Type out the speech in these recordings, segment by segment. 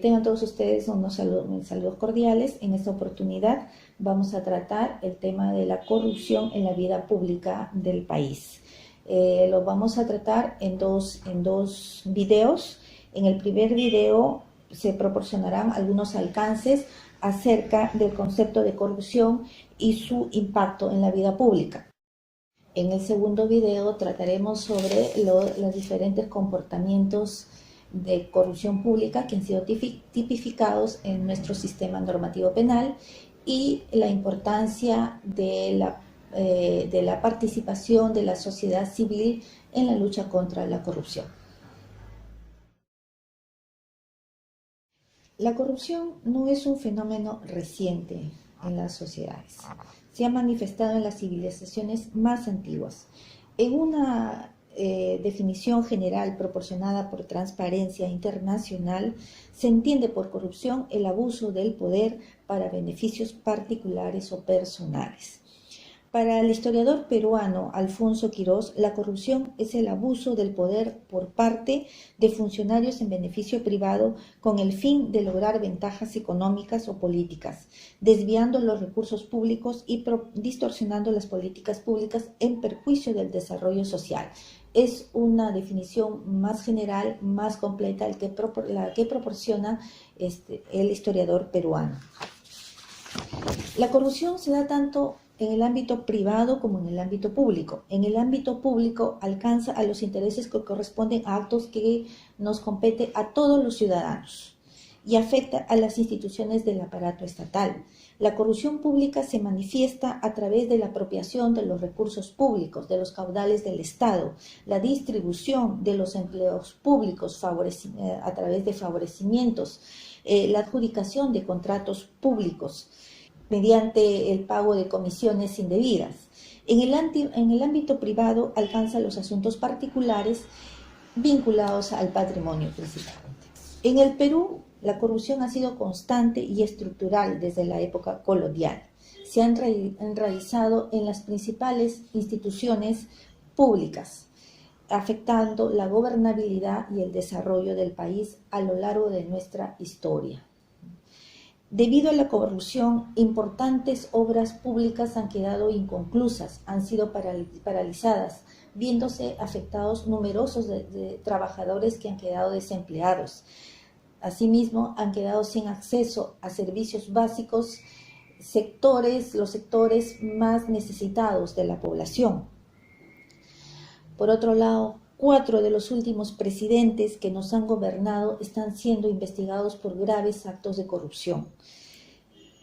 Tengan todos ustedes unos saludos cordiales. En esta oportunidad vamos a tratar el tema de la corrupción en la vida pública del país. Lo vamos a tratar en dos videos. En el primer video se proporcionarán algunos alcances acerca del concepto de corrupción y su impacto en la vida pública. En el segundo video trataremos sobre los diferentes comportamientos de corrupción pública que han sido tipificados en nuestro sistema normativo penal y la importancia de la participación de la sociedad civil en la lucha contra la corrupción. La corrupción no es un fenómeno reciente en las sociedades. Se ha manifestado en las civilizaciones más antiguas. En una definición general proporcionada por Transparencia Internacional, se entiende por corrupción el abuso del poder para beneficios particulares o personales. Para el historiador peruano Alfonso Quirós, la corrupción es el abuso del poder por parte de funcionarios en beneficio privado con el fin de lograr ventajas económicas o políticas, desviando los recursos públicos y distorsionando las políticas públicas en perjuicio del desarrollo social. Es una definición más general, más completa, la que proporciona el historiador peruano. La corrupción se da tanto en el ámbito privado como en el ámbito público. En el ámbito público alcanza a los intereses que corresponden a actos que nos compete a todos los ciudadanos y afecta a las instituciones del aparato estatal. La corrupción pública se manifiesta a través de la apropiación de los recursos públicos, de los caudales del Estado, la distribución de los empleos públicos a través de favorecimientos, la adjudicación de contratos públicos, mediante el pago de comisiones indebidas. En el ámbito privado alcanza los asuntos particulares vinculados al patrimonio principalmente. En el Perú, la corrupción ha sido constante y estructural desde la época colonial. Se han enraizado en las principales instituciones públicas, afectando la gobernabilidad y el desarrollo del país a lo largo de nuestra historia. Debido a la corrupción, importantes obras públicas han quedado inconclusas, han sido paralizadas, viéndose afectados numerosos de trabajadores que han quedado desempleados. Asimismo, han quedado sin acceso a servicios básicos los sectores más necesitados de la población. Por otro lado, 4 de los últimos presidentes que nos han gobernado están siendo investigados por graves actos de corrupción,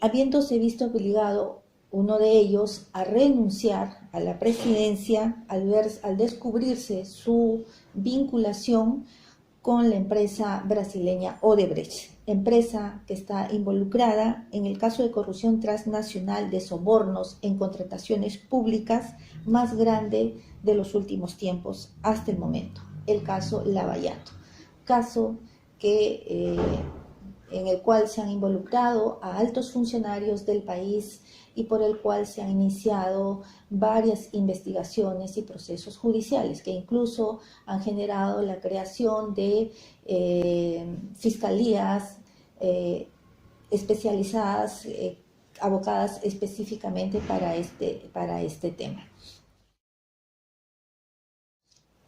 habiéndose visto obligado uno de ellos a renunciar a la presidencia al descubrirse su vinculación con la empresa brasileña Odebrecht, empresa que está involucrada en el caso de corrupción transnacional de sobornos en contrataciones públicas más grande de los últimos tiempos hasta el momento, el caso Lavallato, caso en el cual se han involucrado a altos funcionarios del país y por el cual se han iniciado varias investigaciones y procesos judiciales que incluso han generado la creación de fiscalías especializadas, abocadas específicamente para este tema.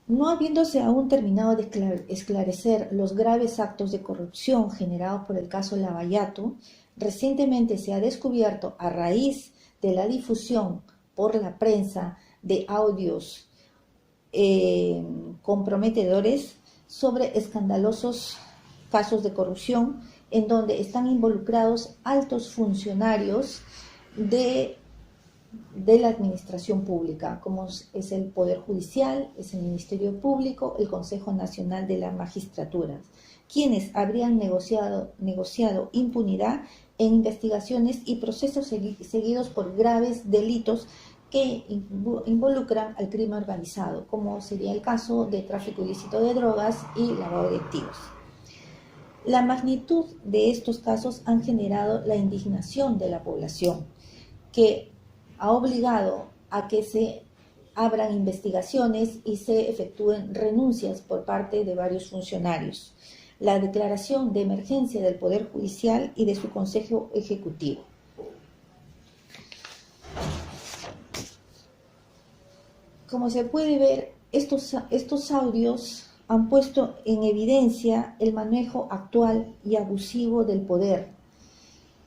No habiéndose aún terminado de esclarecer los graves actos de corrupción generados por el caso Lavallato, recientemente se ha descubierto, a raíz de la difusión por la prensa de audios comprometedores sobre escandalosos casos de corrupción en donde están involucrados altos funcionarios de la administración pública, como es el Poder Judicial, es el Ministerio Público, el Consejo Nacional de la Magistratura, quienes habrían negociado impunidad en investigaciones y procesos seguidos por graves delitos que involucran al crimen organizado, como sería el caso de tráfico ilícito de drogas y lavado de activos. La magnitud de estos casos han generado la indignación de la población, que ha obligado a que se abran investigaciones y se efectúen renuncias por parte de varios funcionarios. la declaración de emergencia del Poder Judicial y de su Consejo Ejecutivo. Como se puede ver, estos audios han puesto en evidencia el manejo actual y abusivo del poder,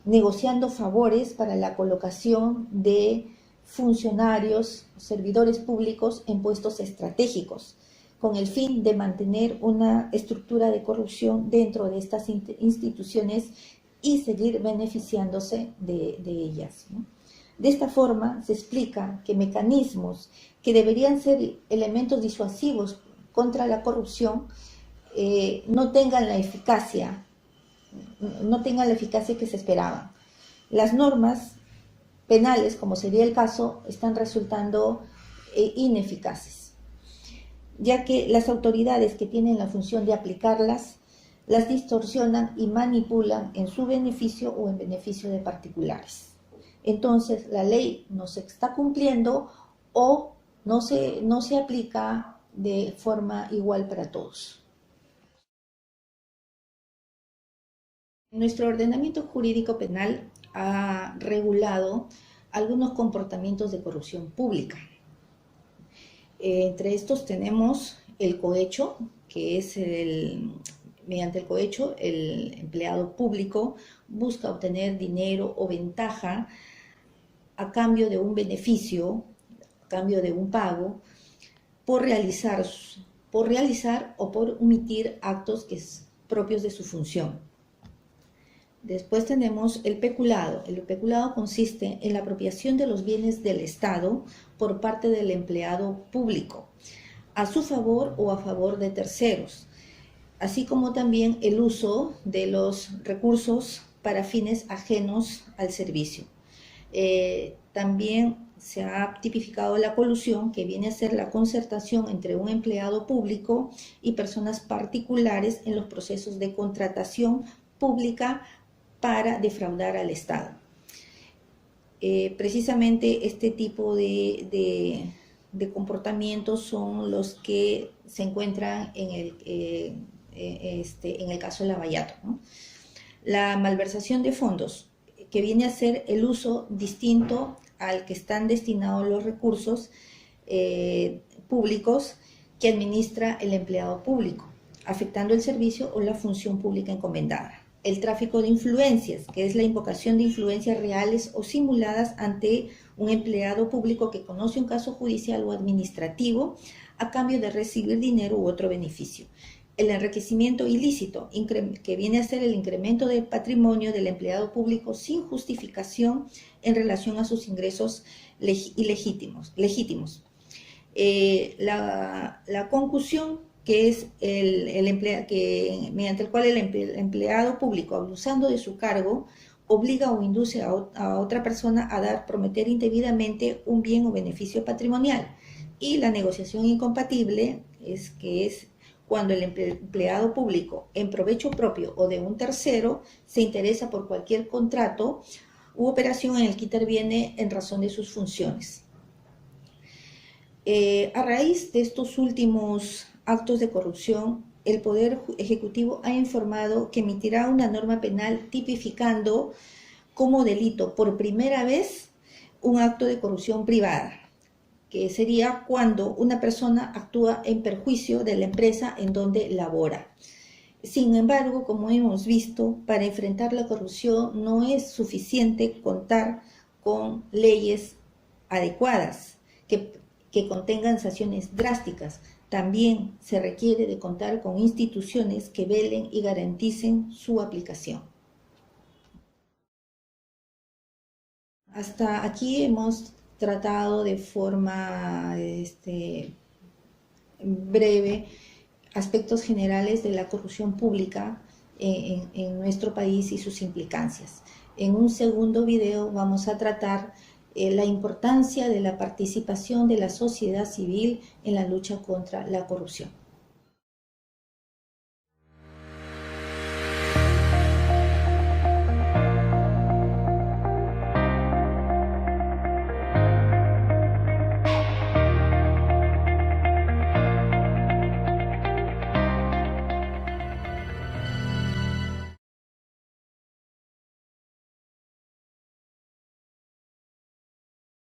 negociando favores para la colocación de funcionarios, servidores públicos en puestos estratégicos, con el fin de mantener una estructura de corrupción dentro de estas instituciones y seguir beneficiándose de ellas, ¿no? De esta forma se explica que mecanismos que deberían ser elementos disuasivos contra la corrupción no tengan la eficacia que se esperaban. Las normas penales, como sería el caso, están resultando ineficaces, ya que las autoridades que tienen la función de aplicarlas las distorsionan y manipulan en su beneficio o en beneficio de particulares. Entonces, la ley no se está cumpliendo o no se aplica de forma igual para todos. Nuestro ordenamiento jurídico penal ha regulado algunos comportamientos de corrupción pública. Entre estos tenemos el cohecho, que es mediante el cohecho el empleado público busca obtener dinero o ventaja a cambio de un beneficio, a cambio de un pago, por realizar o por omitir actos que es propios de su función. Después tenemos el peculado. El peculado consiste en la apropiación de los bienes del Estado por parte del empleado público, a su favor o a favor de terceros, así como también el uso de los recursos para fines ajenos al servicio. También se ha tipificado la colusión, que viene a ser la concertación entre un empleado público y personas particulares en los procesos de contratación pública para defraudar al Estado. Precisamente este tipo de comportamientos son los que se encuentran en el caso de Lavallato, ¿no? La malversación de fondos, que viene a ser el uso distinto al que están destinados los recursos públicos que administra el empleado público, afectando el servicio o la función pública encomendada. El tráfico de influencias, que es la invocación de influencias reales o simuladas ante un empleado público que conoce un caso judicial o administrativo a cambio de recibir dinero u otro beneficio. El enriquecimiento ilícito, que viene a ser el incremento del patrimonio del empleado público sin justificación en relación a sus ingresos legítimos. La concusión, que es mediante el cual el empleado público, abusando de su cargo, obliga o induce a otra persona a prometer indebidamente un bien o beneficio patrimonial. Y la negociación incompatible, que es cuando el empleado público, en provecho propio o de un tercero, se interesa por cualquier contrato u operación en el que interviene en razón de sus funciones. A raíz de estos últimos actos de corrupción, el Poder Ejecutivo ha informado que emitirá una norma penal tipificando como delito por primera vez un acto de corrupción privada, que sería cuando una persona actúa en perjuicio de la empresa en donde labora. Sin embargo, como hemos visto, para enfrentar la corrupción no es suficiente contar con leyes adecuadas que contengan sanciones drásticas. También se requiere de contar con instituciones que velen y garanticen su aplicación. Hasta aquí hemos tratado de forma breve aspectos generales de la corrupción pública en nuestro país y sus implicancias. En un segundo video vamos a tratar la importancia de la participación de la sociedad civil en la lucha contra la corrupción.